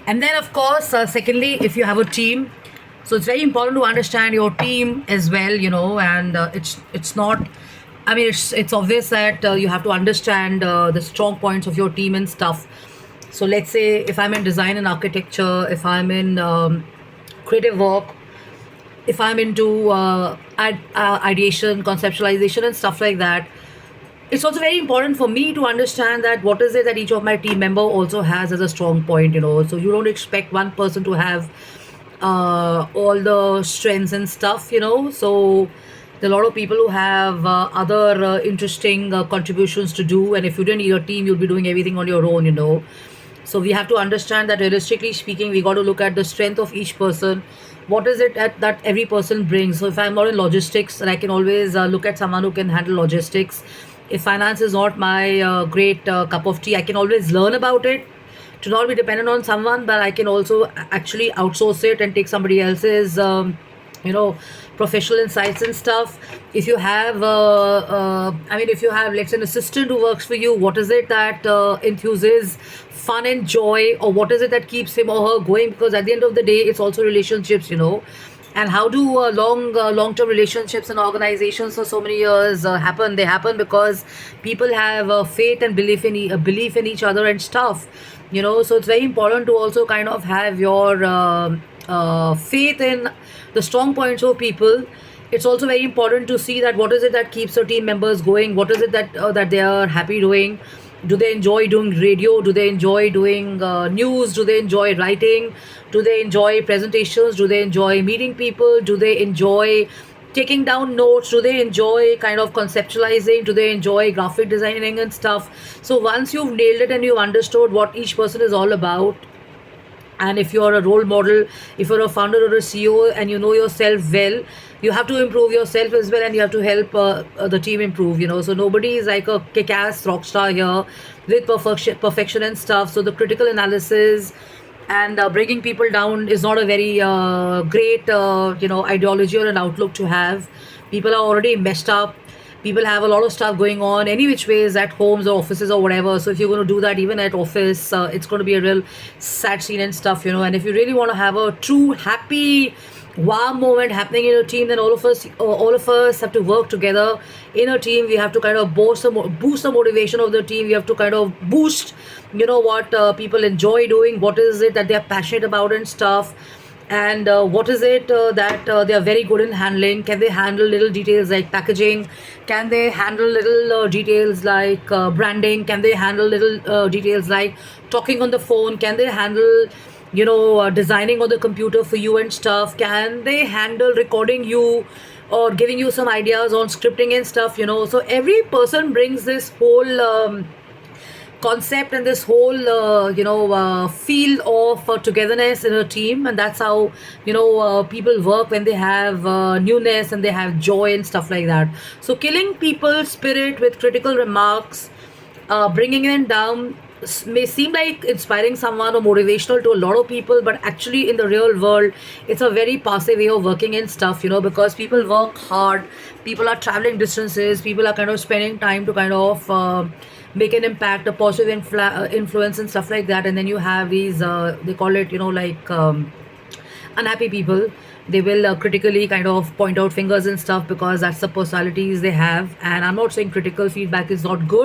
And then, of course, secondly, if you have a team, so it's very important to understand your team as well, and it's not. I mean, it's obvious that you have to understand the strong points of your team and stuff. So let's say if I'm in design and architecture, if I'm in creative work, if I'm into ideation, conceptualization, and stuff like that, it's also very important for me to understand that what is it that each of my team member also has as a strong point. So you don't expect one person to have all the strengths and stuff. So there are a lot of people who have other interesting contributions to do, and if you didn't need a team, you'll be doing everything on your own. So we have to understand that realistically speaking, we got to look at the strength of each person. What is it that every person brings? So if I'm not in logistics, and I can always look at someone who can handle logistics. If finance is not my great cup of tea, I can always learn about it to not be dependent on someone, but I can also actually outsource it and take somebody else's you know professional insights and stuff. If you have if you have, let's say, an assistant who works for you, what is it that enthuses fun and joy, or what is it that keeps him or her going? Because at the end of the day, it's also relationships. And how do long term relationships and organizations for so many years happen? They happen because people have faith and belief in each other and stuff. So it's very important to also kind of have your faith in the strong points of people. It's also very important to see that what is it that keeps your team members going, what is it that they are happy doing. Do they enjoy doing radio? Do they enjoy doing news? Do they enjoy writing? Do they enjoy presentations? Do they enjoy meeting people? Do they enjoy taking down notes? Do they enjoy kind of conceptualizing? Do they enjoy graphic designing and stuff? So once you've nailed it and you've understood what each person is all about, and if you're a role model, if you're a founder or a CEO and you know yourself well, you have to improve yourself as well, and you have to help the team improve. So nobody is like a kick-ass rock star here with perfection and stuff. So the critical analysis and bringing people down is not a very great ideology or an outlook to have. People are already messed up. People have a lot of stuff going on any which ways at homes or offices or whatever. So if you're going to do that even at office, it's going to be a real sad scene and stuff. And if you really want to have a true happy wow moment happening in a team, then all of us have to work together in a team. We have to kind of boost the motivation of the team. We have to kind of boost what people enjoy doing, what is it that they're passionate about and stuff, and what is it that they are very good in handling. Can they handle little details like packaging? Can they handle little details like branding? Can they handle little details like talking on the phone? Can they handle designing on the computer for you and stuff? Can they handle recording you or giving you some ideas on scripting and stuff? So every person brings this whole concept and this whole feel of togetherness in a team, and that's how people work when they have newness and they have joy and stuff like that. So killing people's spirit with critical remarks, bringing them down, may seem like inspiring someone or motivational to a lot of people, but actually in the real world it's a very passive way of working and stuff, because people work hard, people are traveling distances, people are kind of spending time to kind of make an impact, a positive influence and stuff like that. And then you have these they call it unhappy people. They will critically kind of point out fingers and stuff because that's the personalities they have. And I'm not saying critical feedback is not good.